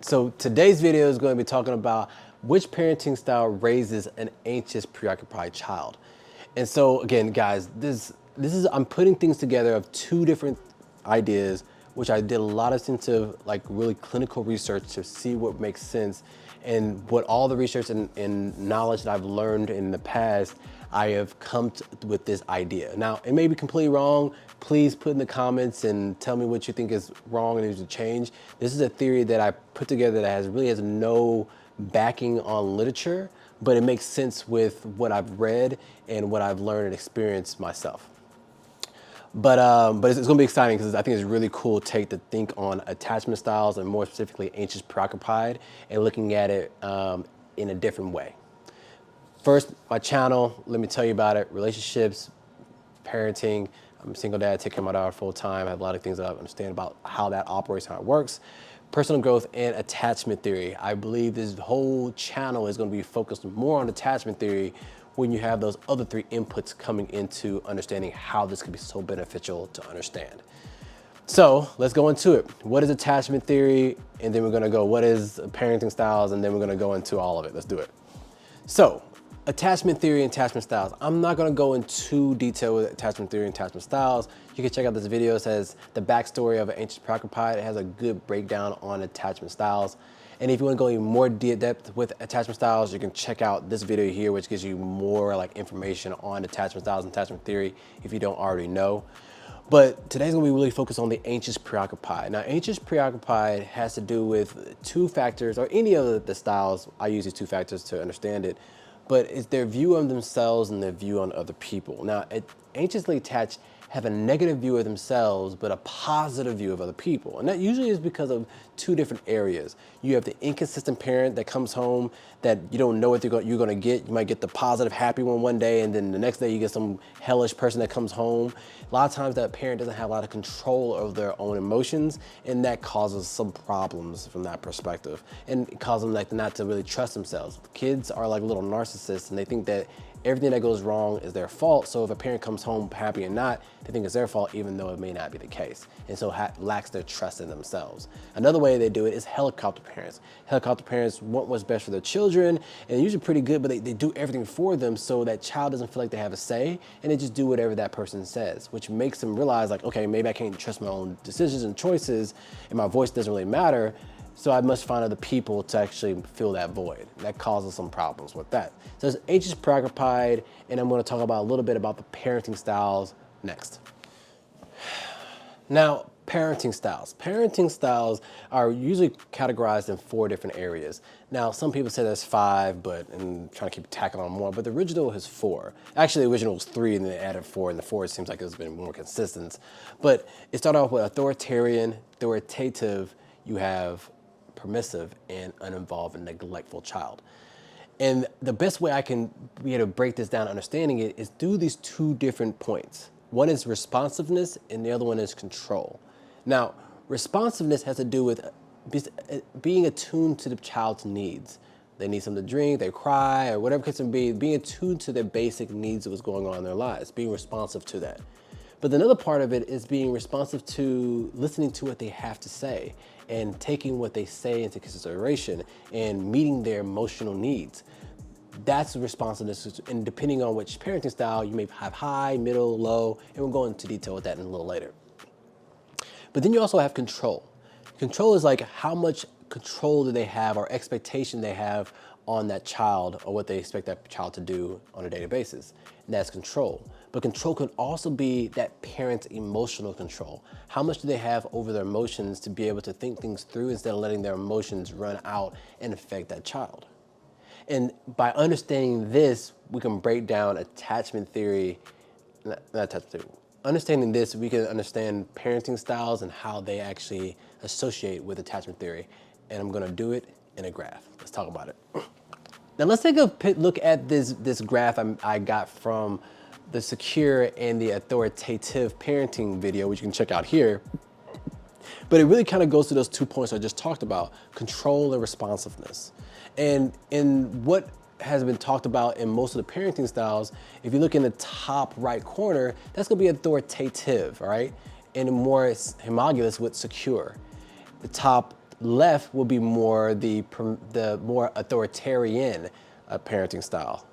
So today's video is going to be talking about which parenting style raises an anxious, preoccupied child. And so again, guys, this is I'm putting things together of two different ideas, which I did a lot of sensitive, like really clinical research to see what makes sense, and what all the research and knowledge that I've learned in the past, I have come with this idea. Now, it may be completely wrong. Please put in the comments and tell me what you think is wrong and needs to change. This is a theory that I put together that really has no backing on literature, but it makes sense with what I've read and what I've learned and experienced myself. But it's going to be exciting because I think it's a really cool take to think on attachment styles, and more specifically anxious preoccupied, and looking at it in a different way. First, my channel, let me tell you about it. Relationships, parenting. I'm a single dad, take care of my daughter full time. I have a lot of things that I understand about how that operates, how it works. Personal growth and attachment theory. I believe this whole channel is going to be focused more on attachment theory when you have those other three inputs coming into understanding how this could be so beneficial to understand. So let's go into it. What is attachment theory? And then we're going to go, what is parenting styles? And then we're going to go into all of it. Let's do it. So attachment theory and attachment styles. I'm not going to go into detail with attachment theory and attachment styles. You can check out this video. It says the backstory of an anxious preoccupied. It has a good breakdown on attachment styles. And if you want to go even more depth with attachment styles, you can check out this video here, which gives you more like information on attachment styles and attachment theory if you don't already know. But today's gonna be really focused on the anxious preoccupied. Now, anxious preoccupied has to do with two factors, or any of the styles. I use these two factors to understand it, but it's their view on themselves and their view on other people. Now, anxiously attached have a negative view of themselves, but a positive view of other people. And that usually is because of two different areas. You have the inconsistent parent that comes home that you don't know what you're gonna get. You might get the positive, happy one day, and then the next day you get some hellish person that comes home. A lot of times that parent doesn't have a lot of control over their own emotions, and that causes some problems from that perspective. And it causes them like not to really trust themselves. Kids are like little narcissists, and they think that everything that goes wrong is their fault. So if a parent comes home happy or not, they think it's their fault, even though it may not be the case. And so lacks their trust in themselves. Another way they do it is helicopter parents. Helicopter parents want what's best for their children, and they're usually pretty good, but they do everything for them so that child doesn't feel like they have a say, and they just do whatever that person says, which makes them realize like, okay, maybe I can't trust my own decisions and choices, and my voice doesn't really matter. So I must find other people to actually fill that void. That causes some problems with that. So it's anxious preoccupied, and I'm going to talk about a little bit about the parenting styles next. Now, parenting styles. Parenting styles are usually categorized in 4 different areas. Now, some people say there's 5, but I'm trying to keep tacking on more, but the original is 4. Actually, the original was 3, and then they added 4, and the 4 seems like it's been more consistent. But it started off with authoritarian, authoritative, you have permissive, and uninvolved and neglectful child. And the best way I can be able to break this down, understanding it, is through these 2 different points. One is responsiveness, and the other one is control. Now, responsiveness has to do with being attuned to the child's needs. They need something to drink, they cry, or whatever it can be, being attuned to their basic needs of what's going on in their lives, being responsive to that. But another part of it is being responsive to listening to what they have to say and taking what they say into consideration and meeting their emotional needs. That's responsiveness, and depending on which parenting style, you may have high, middle, low, and we'll go into detail with that in a little later. But then you also have control. Control is like how much control do they have or expectation they have on that child or what they expect that child to do on a daily basis. And that's control. But control can also be that parent's emotional control. How much do they have over their emotions to be able to think things through instead of letting their emotions run out and affect that child? And by understanding this, we can break down attachment theory, not attachment theory. Understanding this, we can understand parenting styles and how they actually associate with attachment theory. And I'm gonna do it in a graph. Let's talk about it. Now let's take a look at this graph I got from the secure and the authoritative parenting video, which you can check out here. But it really kind of goes to those 2 points I just talked about, control and responsiveness. And in what has been talked about in most of the parenting styles, if you look in the top right corner, that's gonna be authoritative, all right? And more homologous with secure. The top left will be more the more authoritarian parenting style.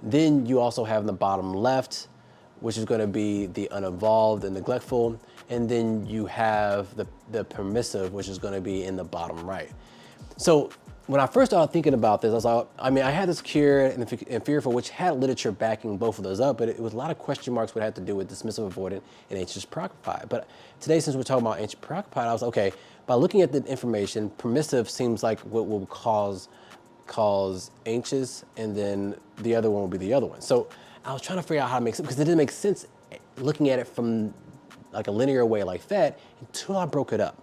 Then you also have in the bottom left, which is going to be the uninvolved and neglectful. And then you have the permissive, which is going to be in the bottom right. So when I first started thinking about this, I was like, I had this cure and fearful, which had literature backing both of those up, but it was a lot of question marks what had to do with dismissive avoidant and anxious preoccupied. But today, since we're talking about anxious preoccupied, I was like, okay, by looking at the information, permissive seems like what will cause anxious, and then the other one will be the other one. So I was trying to figure out how to make sense, because it didn't make sense looking at it from like a linear way like that until I broke it up.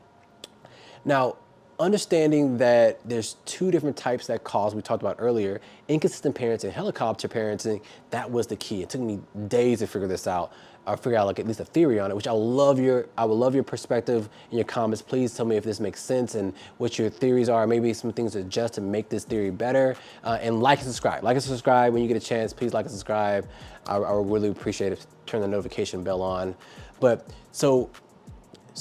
Now, understanding that there's two different types that cause, we talked about earlier, inconsistent parenting, helicopter parenting, that was the key. It took me days to figure this out, or figure out like at least a theory on it, which I would love your perspective in your comments. Please tell me if this makes sense and what your theories are, maybe some things to adjust to make this theory better. And like and subscribe. Like and subscribe when you get a chance. Please like and subscribe. I would really appreciate it. Turn the notification bell on. But so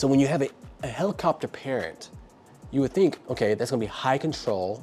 when you have a helicopter parent, you would think, okay, that's gonna be high control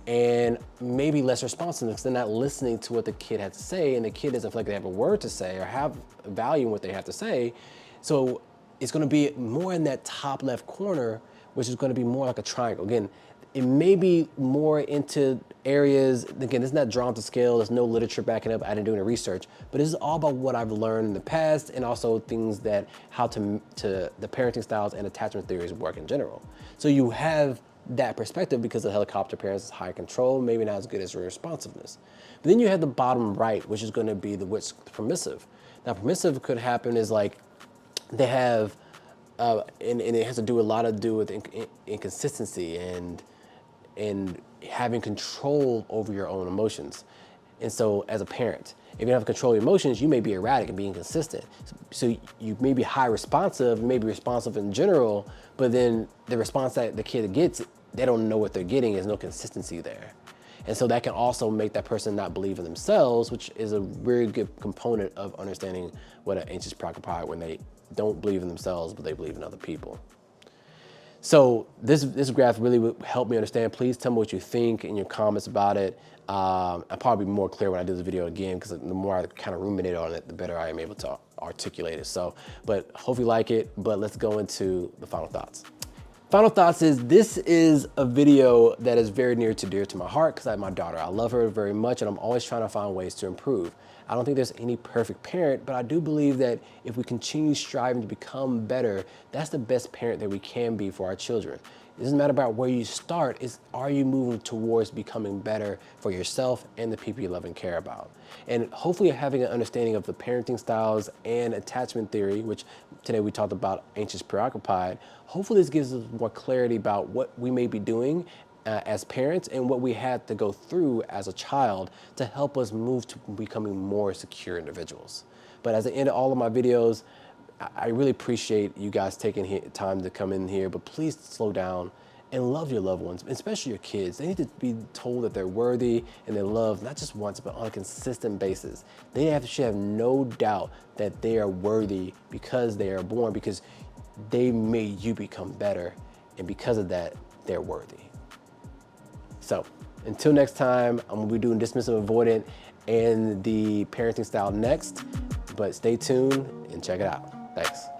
and maybe less responsive because they're not listening to what the kid has to say, and the kid doesn't feel like they have a word to say or have value in what they have to say. So it's gonna be more in that top left corner, which is gonna be more like a triangle. Again, it may be more into areas, again, it's not drawn to scale, there's no literature backing up, I didn't do any research, but this is all about what I've learned in the past, and also things that, how to the parenting styles and attachment theories work in general. So you have that perspective because the helicopter parents is high control, maybe not as good as responsiveness. But then you have the bottom right, which is gonna be what's permissive. Now permissive could happen is like, they have, and it has to do with inconsistency and having control over your own emotions. And so as a parent, if you don't have control of your emotions, you may be erratic and be inconsistent. So you may be high responsive, you may be responsive in general, but then the response that the kid gets, they don't know what they're getting, there's no consistency there. And so that can also make that person not believe in themselves, which is a very good component of understanding what an anxious preoccupied, when they don't believe in themselves, but they believe in other people. So this graph really would help me understand. Please tell me what you think in your comments about it. I'll probably be more clear when I do this video again, because the more I kind of ruminate on it, the better I am able to articulate it. So, but hope you like it, but let's go into the final thoughts. Final thoughts is, this is a video that is very near to dear to my heart because I have my daughter. I love her very much, and I'm always trying to find ways to improve. I don't think there's any perfect parent, but I do believe that if we continue striving to become better, that's the best parent that we can be for our children. It doesn't matter about where you start, it's are you moving towards becoming better for yourself and the people you love and care about. And hopefully having an understanding of the parenting styles and attachment theory, which today we talked about anxious preoccupied, hopefully this gives us more clarity about what we may be doing as parents and what we had to go through as a child to help us move to becoming more secure individuals. But as the end of all of my videos, I really appreciate you guys taking time to come in here, but please slow down and love your loved ones, especially your kids. They need to be told that they're worthy and they're loved, not just once, but on a consistent basis. They should have no doubt that they are worthy because they are born, because they made you become better, and because of that, they're worthy. So until next time, I'm gonna be doing dismissive avoidant and the parenting style next, but stay tuned and check it out. Thanks.